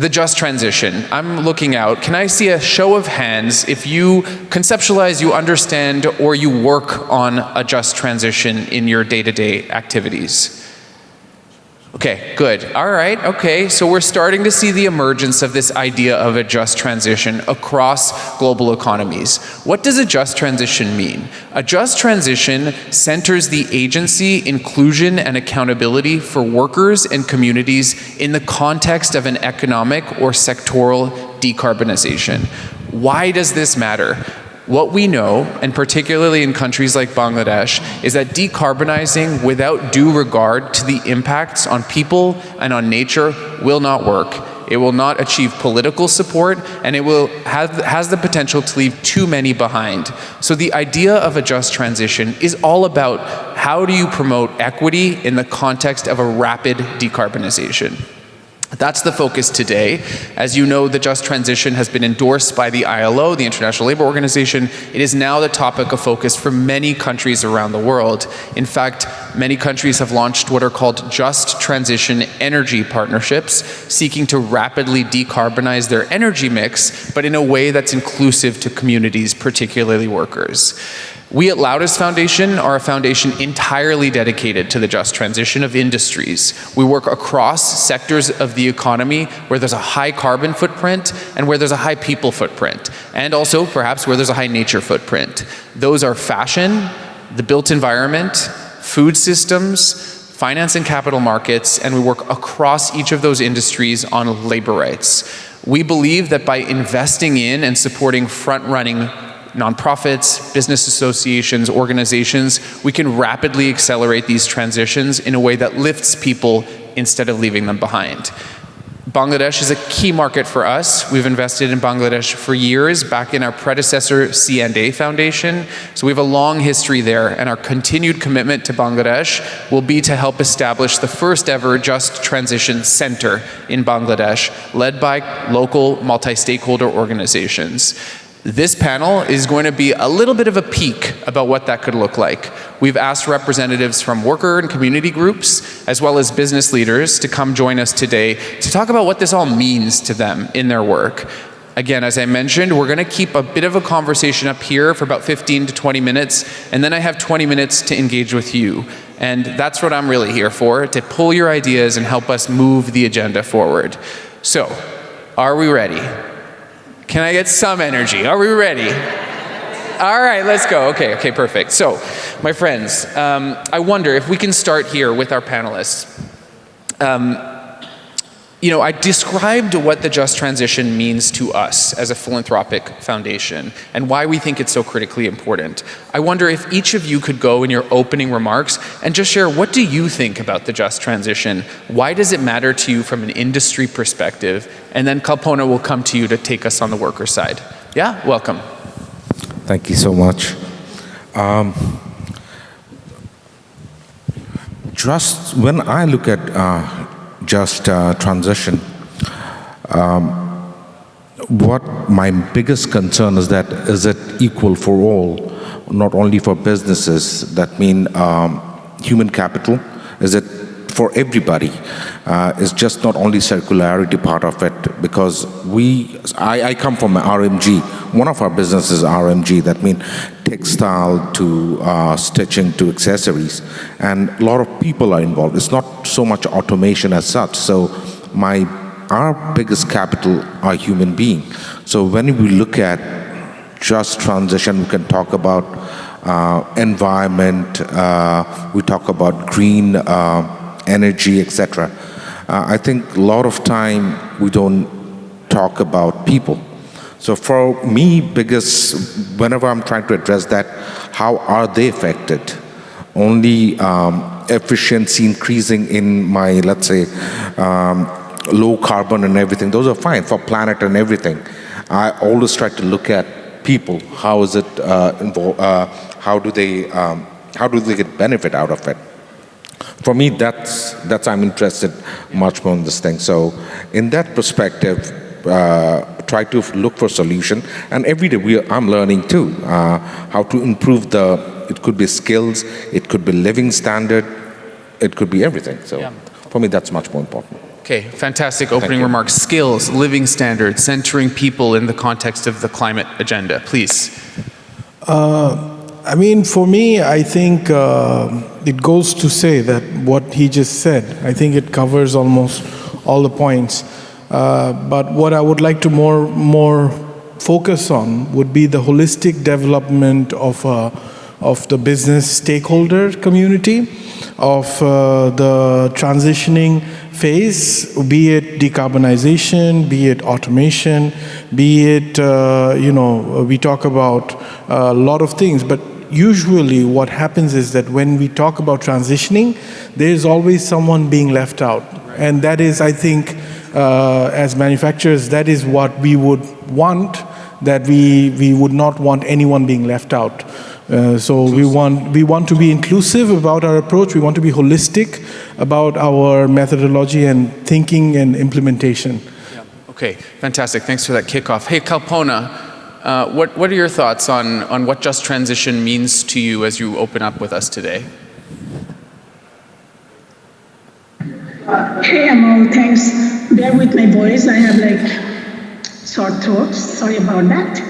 the just transition. I'm looking out. Can I see a show of hands if you conceptualize, you understand, or you work on a just transition in your day-to-day activities? Okay, good. All right, okay. So we're starting to see the emergence of this idea of a just transition across global economies. What does a just transition mean? A just transition centers the agency, inclusion, and accountability for workers and communities in the context of an economic or sectoral decarbonization. Why does this matter? What we know, and particularly in countries like Bangladesh, is that decarbonizing without due regard to the impacts on people and on nature will not work. It will not achieve political support, and it has the potential to leave too many behind. So the idea of a just transition is all about how do you promote equity in the context of a rapid decarbonization. That's the focus today. As you know, the just transition has been endorsed by the ILO, the International Labour Organization. It is now the topic of focus for many countries around the world. In fact, many countries have launched what are called just transition energy partnerships, seeking to rapidly decarbonize their energy mix, but in a way that's inclusive to communities, particularly workers. We at Laudes Foundation are a foundation entirely dedicated to the just transition of industries. We work across sectors of the economy where there's a high carbon footprint and where there's a high people footprint, and also perhaps where there's a high nature footprint. Those are fashion, the built environment, food systems, finance and capital markets, and we work across each of those industries on labor rights. We believe that by investing in and supporting front-running nonprofits, business associations, organizations, we can rapidly accelerate these transitions in a way that lifts people instead of leaving them behind. Bangladesh is a key market for us. We've invested in Bangladesh for years, back in our predecessor C&A Foundation. So we have a long history there, and our continued commitment to Bangladesh will be to help establish the first ever Just Transition Center in Bangladesh, led by local multi-stakeholder organizations. This panel is going to be a little bit of a peek about what that could look like. We've asked representatives from worker and community groups, as well as business leaders, to come join us today to talk about what this all means to them in their work. Again, as I mentioned, we're going to keep a bit of a conversation up here for about 15 to 20 minutes, and then I have 20 minutes to engage with you. And that's what I'm really here for, to pull your ideas and help us move the agenda forward. So, are we ready? Can I get some energy? Are we ready? All right, let's go. Okay, perfect. So, my friends, I wonder if we can start here with our panelists. I described what the Just Transition means to us as a philanthropic foundation and why we think it's so critically important. I wonder if each of you could go in your opening remarks and just share, what do you think about the Just Transition? Why does it matter to you from an industry perspective? And then Kalpona will come to you to take us on the worker side. Yeah, welcome. Thank you so much. Just when I look at just transition, what my biggest concern is that, is it equal for all, not only for businesses, that mean human capital? Is it for everybody? It's just not only circularity part of it, because I come from RMG. One of our businesses is RMG, that means textile to stitching to accessories, and a lot of people are involved. It's not so much automation as such. So our biggest capital are human beings. So when we look at just transition, we can talk about environment, we talk about green energy, etc. I think a lot of time we don't talk about people. So for me, whenever I'm trying to address that, how are they affected? Only efficiency increasing in my, let's say, low carbon and everything, those are fine for planet and everything. I always try to look at people. How is it involved? How do they get benefit out of it? For me, that's I'm interested much more in this thing. So in that perspective, try to look for solution. And every day I'm learning too, how to improve it could be skills, it could be living standard, it could be everything. So for me, that's much more important. Okay, fantastic opening remarks. Skills, living standards, centering people in the context of the climate agenda. Please. I mean, for me, I think it goes to say that what he just said, I think it covers almost all the points. But what I would like to more focus on would be the holistic development of the business stakeholder community, of the transitioning phase, be it decarbonization, be it automation, be it, we talk about a lot of things, but usually what happens is that when we talk about transitioning, there's always someone being left out. And that is, I think, as manufacturers, that is what we would want, that we would not want anyone being left out. So we want to be inclusive about our approach. We want to be holistic about our methodology and thinking and implementation. Yeah. Okay, fantastic. Thanks for that kickoff. Hey, Kalpona, what are your thoughts on what just transition means to you as you open up with us today? Hey, Amol, thanks. Bear with my voice. I have sore throat. Sorry about that.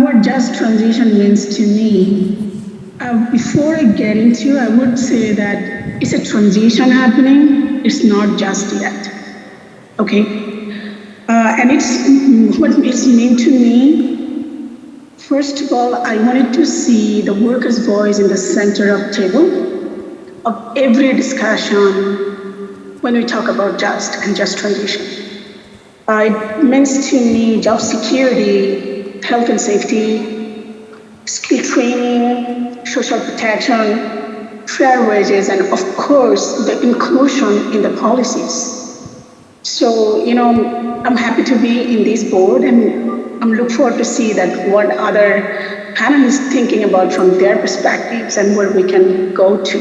What just transition means to me, before I get into, I would say that it's a transition happening. It's not just yet. Okay? And it's what it's mean to me. First of all, I wanted to see the workers' voice in the center of table of every discussion when we talk about just and just transition. It means to me job security, health and safety, skill training, social protection, fair wages, and of course, the inclusion in the policies. So, I'm happy to be in this board, and I'm looking forward to see that what other panelists thinking about from their perspectives and where we can go to.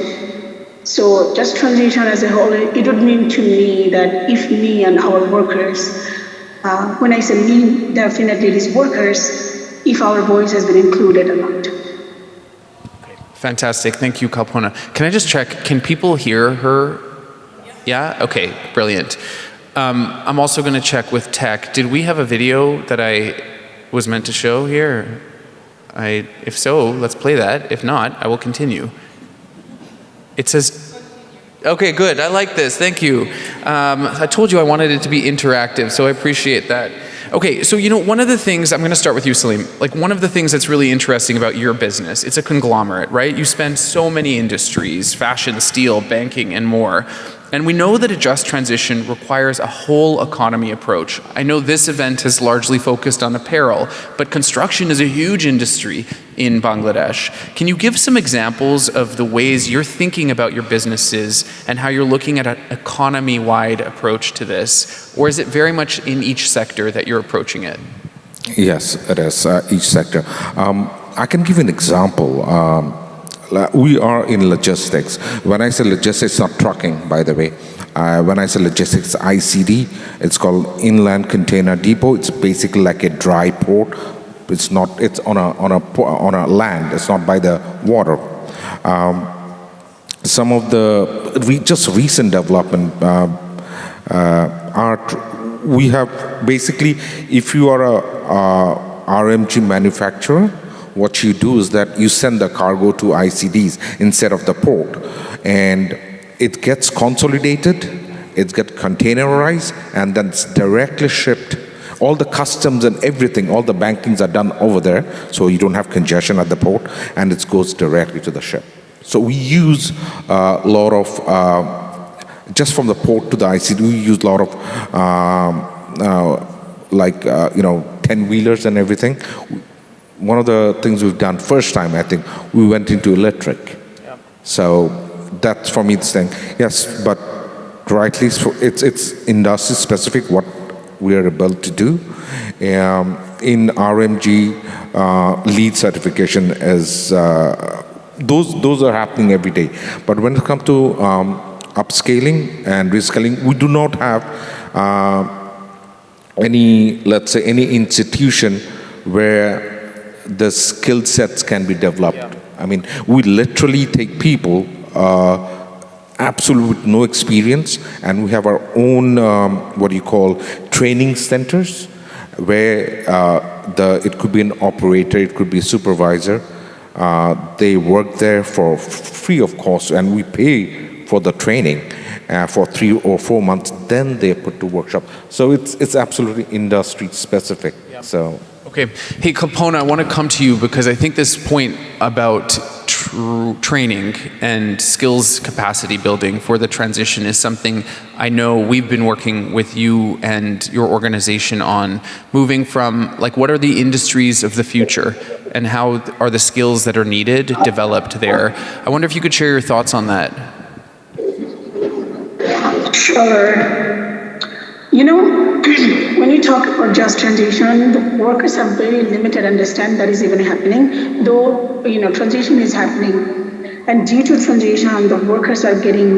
So just transition as a whole, it would mean to me that if me and our workers, when I say me, definitely these workers, if our voice has been included or not. Okay. Fantastic. Thank you, Kalpona. Can I just check, can people hear her? Yeah? Okay, brilliant. I'm also going to check with tech. Did we have a video that I was meant to show here? If so, let's play that. If not, I will continue. It says... Okay, good. I like this. Thank you. I told you I wanted it to be interactive, so I appreciate that. Okay, so one of the things, I'm going to start with you, Salim. One of the things that's really interesting about your business, it's a conglomerate, right? You span so many industries, fashion, steel, banking, and more. And we know that a just transition requires a whole economy approach. I know this event has largely focused on apparel, but construction is a huge industry in Bangladesh. Can you give some examples of the ways you're thinking about your businesses and how you're looking at an economy-wide approach to this? Or is it very much in each sector that you're approaching it? Yes, it is, each sector. I can give an example. We are in logistics. When I say logistics, not trucking, by the way. When I say logistics, ICD, it's called Inland Container Depot. It's basically like a dry port. It's not. It's on a land. It's not by the water. Some of the just recent development we have basically, if you are a RMG manufacturer, what you do is that you send the cargo to ICDs instead of the port, and it gets consolidated, it gets containerized, and then it's directly shipped. All the customs and everything, all the bankings are done over there, so you don't have congestion at the port, and it goes directly to the ship. So we use a lot of, just from the port to the ICD, we use a lot of 10-wheelers and everything. One of the things we've done first time, I think, we went into electric. Yep. So that's for me the thing. Yes, but rightly, it's industry specific what we are able to do. In RMG, lead certification is, those are happening every day. But when it comes to upscaling and reskilling, we do not have any institution where the skill sets can be developed. Yeah. I mean, we literally take people absolute no experience, and we have our own what you call training centers, where it could be an operator, it could be a supervisor. They work there for free of cost, and we pay for the training for 3 or 4 months. Then they put to workshop. So it's absolutely industry specific. Yep. So. Okay. Hey, Kalpona, I want to come to you because I think this point about training and skills capacity building for the transition is something I know we've been working with you and your organization on, moving from, like, what are the industries of the future and how are the skills that are needed developed there? I wonder if you could share your thoughts on that. Sure. You know, when you talk about just transition, the workers have very limited understanding that is even happening, though, you know, transition is happening. And due to transition, the workers are getting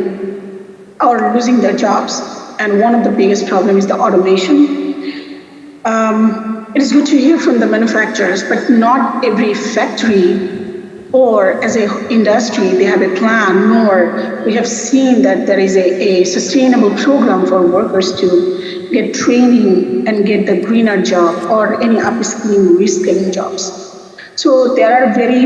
or losing their jobs. And one of the biggest problems is the automation. It is good to hear from the manufacturers, but not every factory or as an industry, they have a plan, nor we have seen that there is a sustainable program for workers to get training and get the greener job or any upskilling, reskilling jobs. So there are very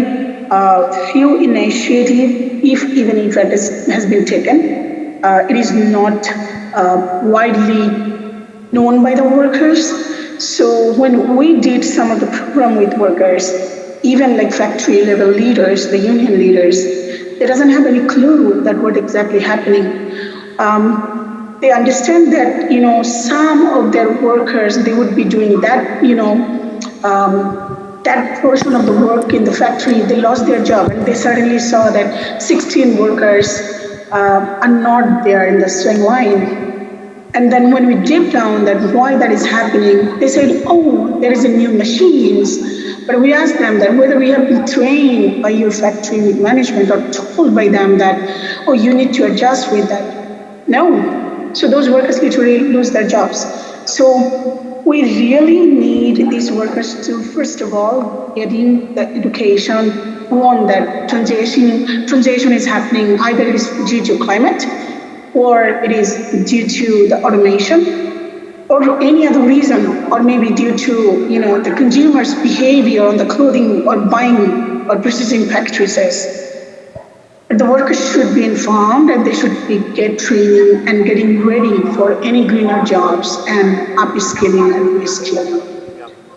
few initiatives, if even if it has been taken. It is not widely known by the workers. So when we did some of the program with workers, even like factory level leaders, the union leaders, they doesn't have any clue that what exactly happening. They understand that, you know, some of their workers, they would be doing that, you know, that portion of the work in the factory, they lost their job, and they suddenly saw that 16 workers are not there in the swing line. And then when we deep down that why that is happening, they said, oh, there is a new machines. But we asked them that whether we have been trained by your factory management or told by them that, oh, you need to adjust with that. No. So those workers literally lose their jobs. So we really need these workers to, first of all, getting the education on that transition is happening, either it is due to climate or it is due to the automation, or any other reason, or maybe due to, you know, the consumer's behavior on the clothing or buying or purchasing practices. The workers should be informed and they should get training and getting ready for any greener jobs and upskilling and reskilling,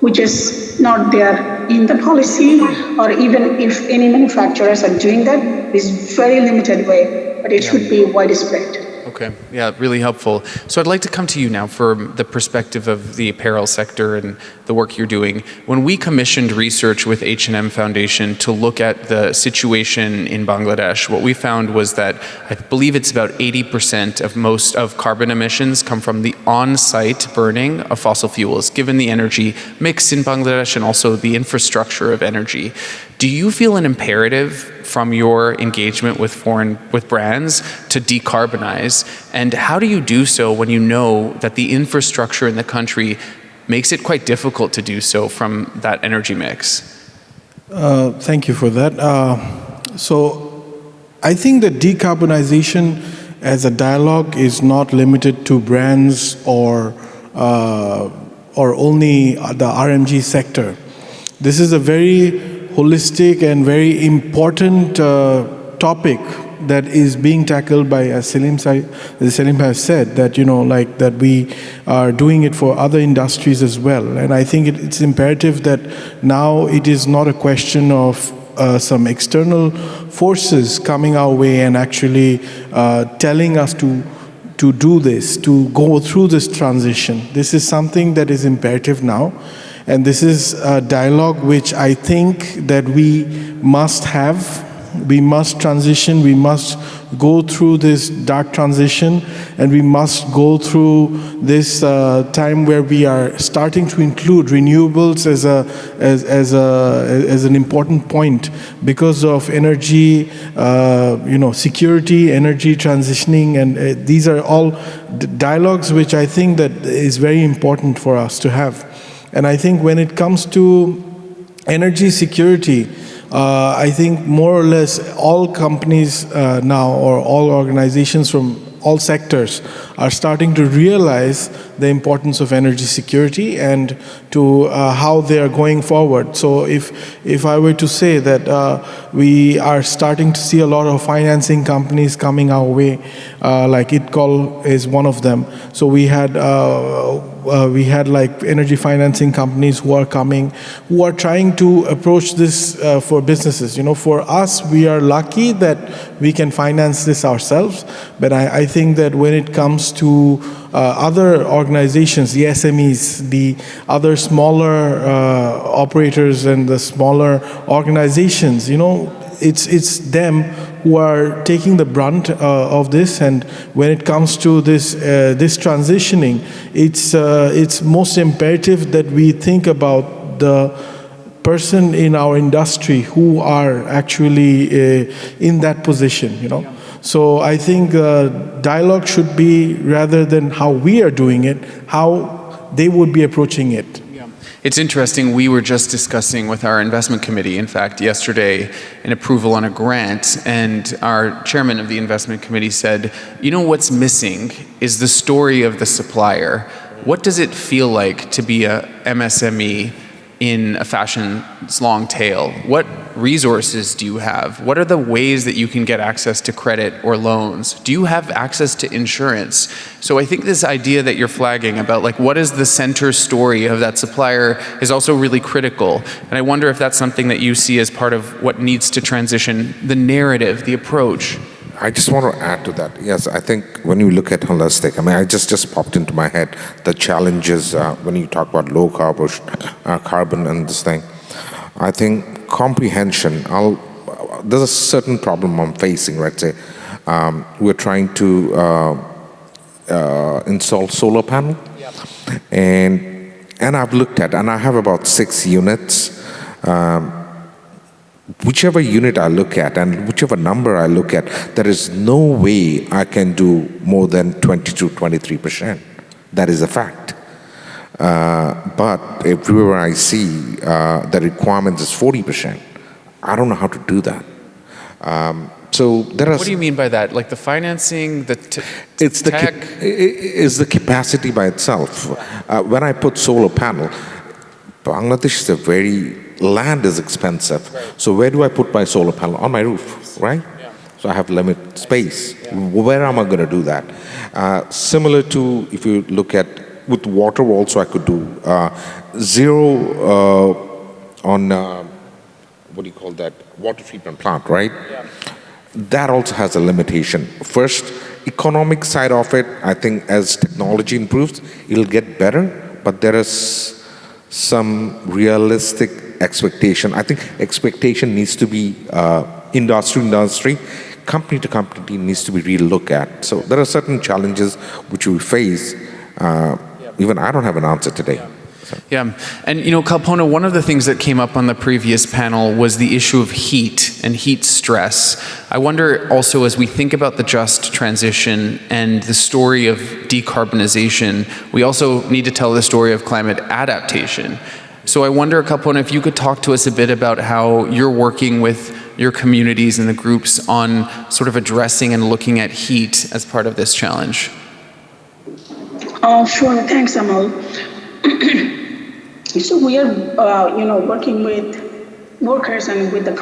which is not there in the policy, or even if any manufacturers are doing that, it's very limited way, but it should be widespread. Okay, yeah, really helpful. So I'd like to come to you now for the perspective of the apparel sector and the work you're doing. When we commissioned research with H&M Foundation to look at the situation in Bangladesh, what we found was that I believe it's about 80% of most of carbon emissions come from the on-site burning of fossil fuels, given the energy mix in Bangladesh and also the infrastructure of energy. Do you feel an imperative from your engagement with brands to decarbonize? And how do you do so when you know that the infrastructure in the country makes it quite difficult to do so from that energy mix? Thank you for that. So I think that decarbonization as a dialogue is not limited to brands or only the RMG sector. This is a very holistic and very important topic that is being tackled by, as Salim has said, that, you know, like that we are doing it for other industries as well. And I think it's imperative that now it is not a question of some external forces coming our way and actually telling us to do this, to go through this transition. This is something that is imperative now. And this is a dialogue which I think that we must have. We must transition, we must go through this dark transition, and we must go through this time where we are starting to include renewables as an important point because of energy, security, energy transitioning, and these are all dialogues which I think that is very important for us to have. And I think when it comes to energy security, I think more or less all companies now, or all organizations from all sectors, are starting to realize the importance of energy security and to how they are going forward. So if I were to say that we are starting to see a lot of financing companies coming our way, like ITCOL is one of them. So we had like energy financing companies who are coming, who are trying to approach this for businesses. You know, for us, we are lucky that we can finance this ourselves, but I think that when it comes to other organizations, the SMEs, the other smaller operators and the smaller organizations, you know, it's them who are taking the brunt of this. And when it comes to this transitioning, it's most imperative that we think about the person in our industry who are actually in that position, you know. So I think dialogue should be, rather than how we are doing it, how they would be approaching it. It's interesting, we were just discussing with our investment committee, in fact, yesterday, an approval on a grant, and our chairman of the investment committee said, you know what's missing is the story of the supplier. What does it feel like to be a MSME in a fashion's long tail? What resources do you have? What are the ways that you can get access to credit or loans? Do you have access to insurance? So I think this idea that you're flagging about like what is the center story of that supplier is also really critical. And I wonder if that's something that you see as part of what needs to transition the narrative, the approach. I just want to add to that. Yes, I think when you look at holistic, I mean, I just popped into my head the challenges when you talk about low carbon and this thing. I think comprehension, there's a certain problem I'm facing, right? Say, we're trying to install solar panel. Yep. And I've looked at, and I have about 6 units. Whichever unit I look at and whichever number I look at, there is no way I can do more than 20 to 23%. That is a fact. But everywhere I see the requirement is 40%. I don't know how to do that. So there are. What do you mean by that? Like the financing, it's tech? It's the capacity by itself. When I put solar panel, Bangladesh is land is expensive. Right. So where do I put my solar panel? On my roof, right? Yeah. So I have limited space. Yeah. Where am I going to do that? Similar to if you look at with water also I could do zero on what do you call that? Water treatment plant, right? Yeah. That also has a limitation. First, economic side of it, I think as technology improves, it'll get better, but there is some realistic expectation. I think expectation needs to be industry, company to company needs to be re-looked at. So there are certain challenges which we face. Even I don't have an answer today. Yeah. Yeah, and you know, Kalpona, one of the things that came up on the previous panel was the issue of heat and heat stress. I wonder also, as we think about the just transition and the story of decarbonization, we also need to tell the story of climate adaptation. So I wonder, Kalpona, if you could talk to us a bit about how you're working with your communities and the groups on sort of addressing and looking at heat as part of this challenge. Sure, thanks, Amol. So we are, working with workers and with the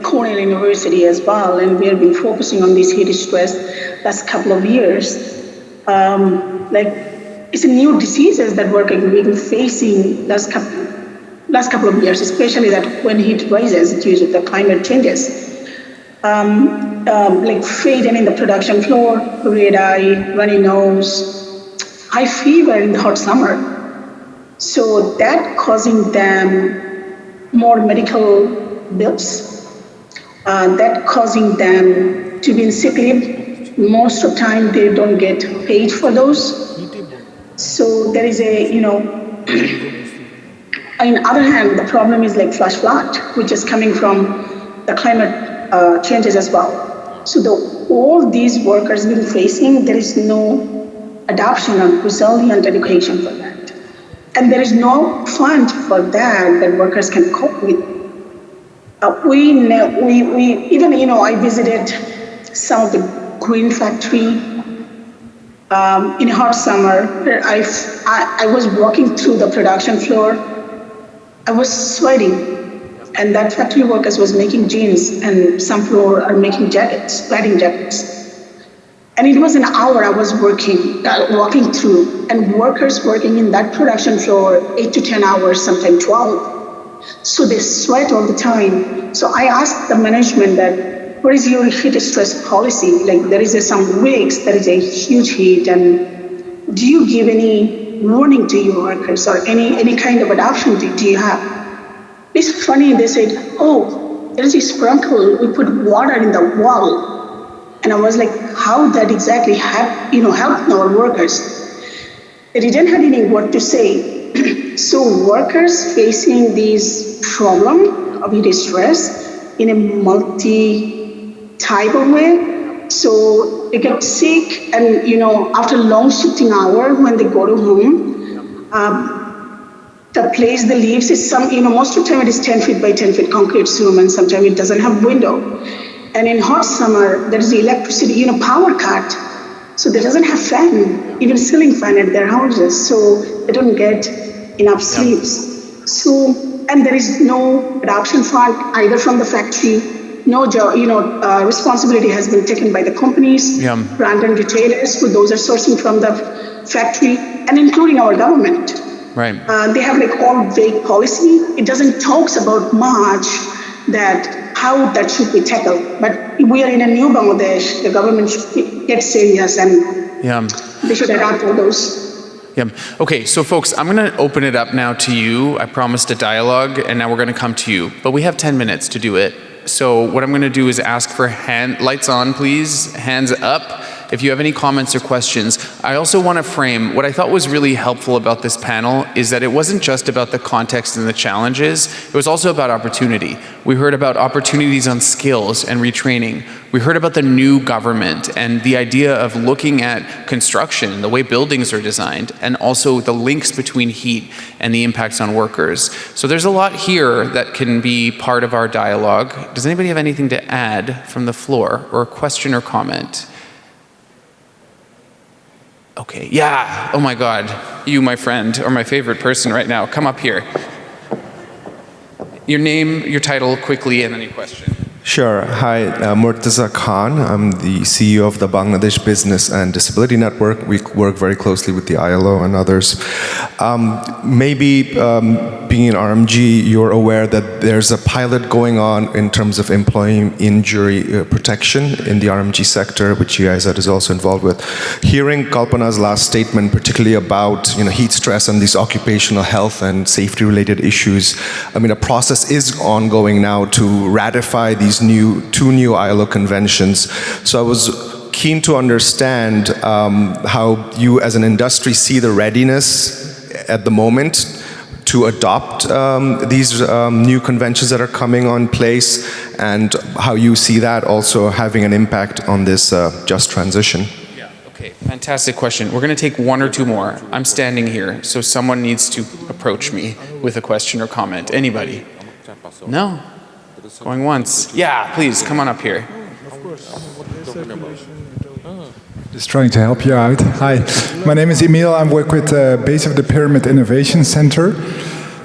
Cornell University as well, and we have been focusing on this heat stress last couple of years. It's a new diseases that we've been facing last couple of years, especially that when heat rises due to the climate changes. Like fading in the production floor, red eye, runny nose, high fever in the hot summer. So that causing them more medical bills, that causing them to be in sick leave. Most of the time they don't get paid for those. So there is on the other hand, the problem is like flash flood, which is coming from the climate changes as well. So all these workers been facing, there is no adoption of resilient education for that. And there is no fund for that workers can cope with. Even, I visited some of the green factory in hot summer. I was walking through the production floor. I was sweating. And that factory workers was making jeans, and some floor are making jackets, wedding jackets. And it was an hour I was walking through, and workers working in that production floor 8 to 10 hours, sometimes 12. So they sweat all the time. So I asked the management that, what is your heat stress policy? Like there is some weeks, there is a huge heat, and do you give any warning to your workers or any kind of adoption do you have? It's funny, they said, oh, there is a sprinkle, we put water in the wall. And I was like, how that exactly helped our workers? They didn't have any word to say. So workers facing this problem of heat stress in a multi-type of way. So they get sick, and after long shifting hour, when they go to home, the place they live is most of the time it is 10 feet by 10 feet concrete room, and sometimes it doesn't have window. And in hot summer, there is electricity, power cut. So they doesn't have fan, even ceiling fan at their houses. So they don't get enough sleeps. So, and there is no adoption fund either from the factory. No job, responsibility has been taken by the companies, brand and retailers, who those are sourcing from the factory, and including our government. Right. They have all vague policy. It doesn't talk about much that how that should be tackled. But we are in a new Bangladesh. The government should get serious, and they should adapt all those. Yeah. Okay, so folks, I'm going to open it up now to you. I promised a dialogue, and now we're going to come to you. But we have 10 minutes to do it. So what I'm going to do is ask for lights on, please, hands up, if you have any comments or questions. I also want to frame, what I thought was really helpful about this panel is that it wasn't just about the context and the challenges, it was also about opportunity. We heard about opportunities on skills and retraining. We heard about the new government and the idea of looking at construction, the way buildings are designed, and also the links between heat and the impacts on workers. So there's a lot here that can be part of our dialogue. Does anybody have anything to add from the floor, or a question or comment? Okay, yeah, oh my God, you, my friend, are my favorite person right now. Come up here. Your name, your title, quickly, and then your question. Sure. Hi, Murtaza Khan. I'm the CEO of the Bangladesh Business and Disability Network. We work very closely with the ILO and others. Being in RMG, you're aware that there's a pilot going on in terms of employee injury protection in the RMG sector, which you guys are also involved with. Hearing Kalpona's last statement, particularly about heat stress and these occupational health and safety related issues, a process is ongoing now to ratify these two new ILO conventions. So I was keen to understand how you as an industry see the readiness at the moment to adopt these new conventions that are coming on place, and how you see that also having an impact on this just transition. Yeah, okay, fantastic question. We're going to take one or two more. I'm standing here, so someone needs to approach me with a question or comment. Anybody? No? Going once. Yeah, please, come on up here. Just trying to help you out. Hi, my name is Emil. I work with Base of the Pyramid Innovation Center.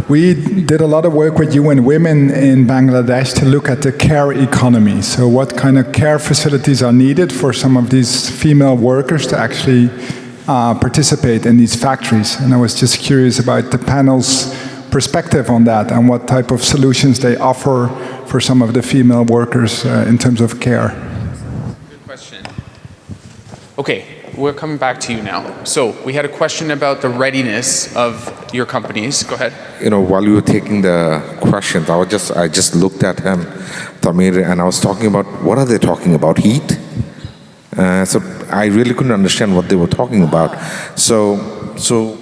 We did a lot of work with UN Women in Bangladesh to look at the care economy. So what kind of care facilities are needed for some of these female workers to actually participate in these factories. And I was just curious about the panel's perspective on that and what type of solutions they offer for some of the female workers in terms of care. Good question. Okay, we're coming back to you now. So we had a question about the readiness of your companies. Go ahead. While you were taking the questions, I just looked at him, Thamir, and I was talking about, what are they talking about? Heat? So I really couldn't understand what they were talking about. So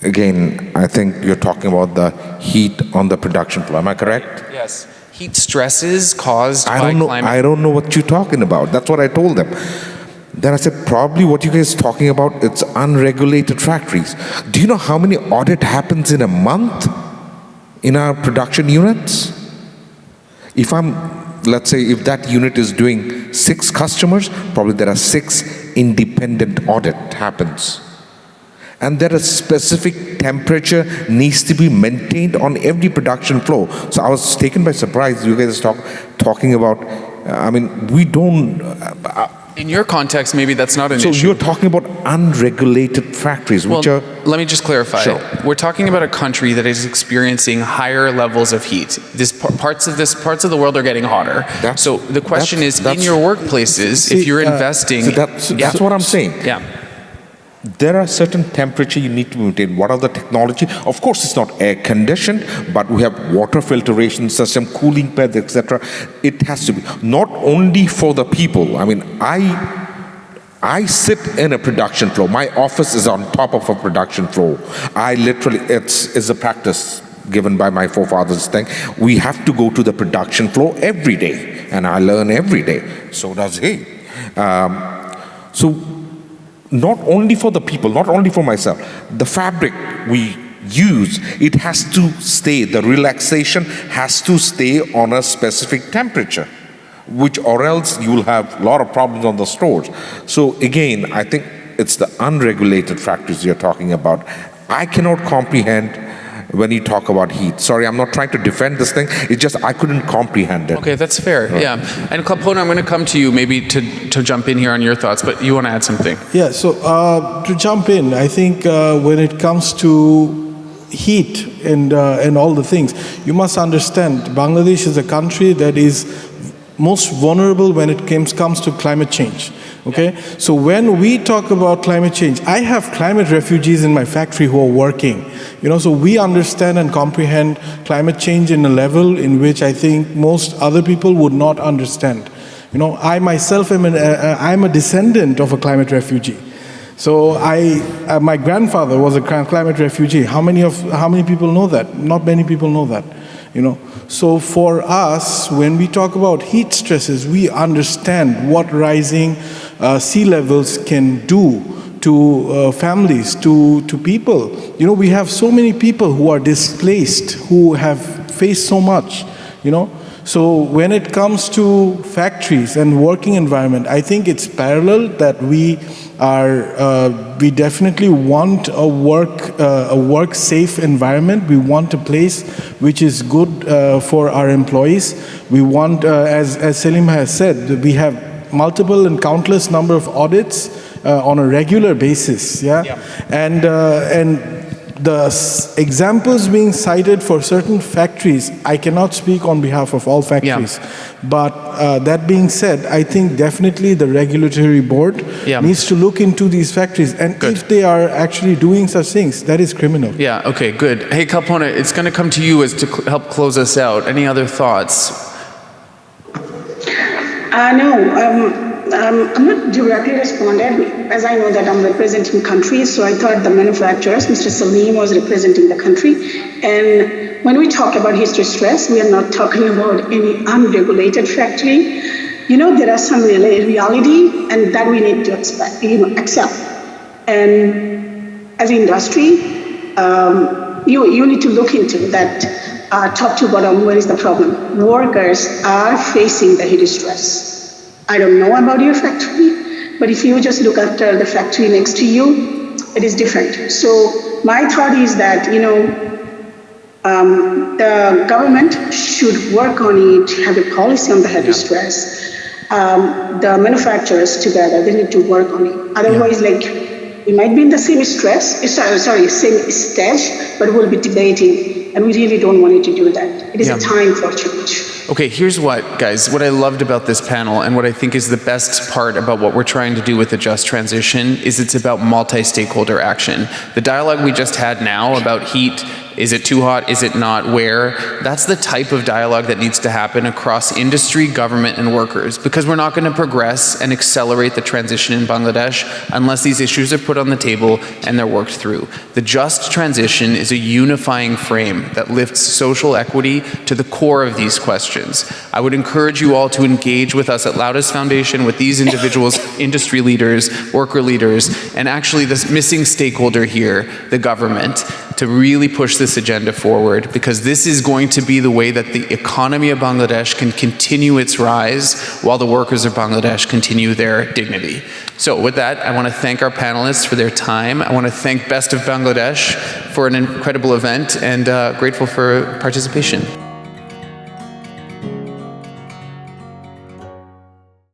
again, I think you're talking about the heat on the production floor. Am I correct? Yes. Heat stresses caused by climate. I don't know what you're talking about. That's what I told them. Then I said, probably what you guys are talking about, it's unregulated factories. Do you know how many audit happens in a month in our production units? If let's say if that unit is doing 6 customers, probably there are 6 independent audit happens. And there is specific temperature needs to be maintained on every production flow. So I was taken by surprise, you guys talking about, we don't... in your context, maybe that's not an issue. So you're talking about unregulated factories, which are... Let me just clarify. Sure. We're talking about a country that is experiencing higher levels of heat. Parts of the world are getting hotter. So the question is, in your workplaces, if you're investing... that's what I'm saying. Yeah. There are certain temperature you need to maintain. What are the technology? Of course, it's not air conditioned, but we have water filtration system, cooling pads, etc. It has to be not only for the people. I sit in a production floor. My office is on top of a production floor. It's a practice given by my forefathers thing. We have to go to the production floor every day, and I learn every day. So does he. Not only for the people, not only for myself, the fabric we use, it has to stay, the relaxation has to stay on a specific temperature, or else you will have a lot of problems on the stores. So again, I think it's the unregulated factories you're talking about. I cannot comprehend when you talk about heat. Sorry, I'm not trying to defend this thing. It's just I couldn't comprehend it. Okay, that's fair. Right. Yeah. And Kalpona, I'm going to come to you maybe to jump in here on your thoughts, but you want to add something? Yeah, so to jump in, I think when it comes to heat and all the things, you must understand Bangladesh is a country that is most vulnerable when it comes to climate change. Okay, so when we talk about climate change, I have climate refugees in my factory who are working. So we understand and comprehend climate change in a level in which I think most other people would not understand. I myself I'm a descendant of a climate refugee. So my grandfather was a climate refugee. How many people know that? Not many people know that. So for us, when we talk about heat stresses, we understand what rising sea levels can do to families, to people. We have so many people who are displaced, who have faced so much, So when it comes to factories and working environment, I think it's parallel that we definitely want a work safe environment. We want a place which is good for our employees. We want, as Salim has said, we have multiple and countless number of audits on a regular basis. And the examples being cited for certain factories, I cannot speak on behalf of all factories. But that being said, I think definitely the regulatory board needs to look into these factories. And if they are actually doing such things, that is criminal. Yeah, okay, good. Hey, Kalpona, it's going to come to you to help close us out. Any other thoughts? I'm not directly responded, as I know that I'm representing countries, so I thought the manufacturers, Mr. Salim was representing the country. And when we talk about history stress, we are not talking about any unregulated factory. There are some reality, and that we need to accept. And as an industry, you need to look into that top to bottom, where is the problem? Workers are facing the heat stress. I don't know about your factory, but if you just look after the factory next to you, it is different. So my thought is that, the government should work on it, have a policy on the heavy stress. The manufacturers together, they need to work on it. Otherwise, we might be in the same same stage, but we'll be debating, and we really don't want it to do that. It is a time for change. Okay, here's what, guys, what I loved about this panel and what I think is the best part about what we're trying to do with the Just Transition is it's about multi-stakeholder action. The dialogue we just had now about heat, is it too hot, is it not, where, that's the type of dialogue that needs to happen across industry, government, and workers, because we're not going to progress and accelerate the transition in Bangladesh unless these issues are put on the table and they're worked through. The Just Transition is a unifying frame that lifts social equity to the core of these questions. I would encourage you all to engage with us at Laudes Foundation, with these individuals, industry leaders, worker leaders, and actually this missing stakeholder here, the government. to really push this agenda forward, because this is going to be the way that the economy of Bangladesh can continue its rise while the workers of Bangladesh continue their dignity. So with that, I want to thank our panelists for their time. I want to thank Best of Bangladesh for an incredible event, and grateful for participation.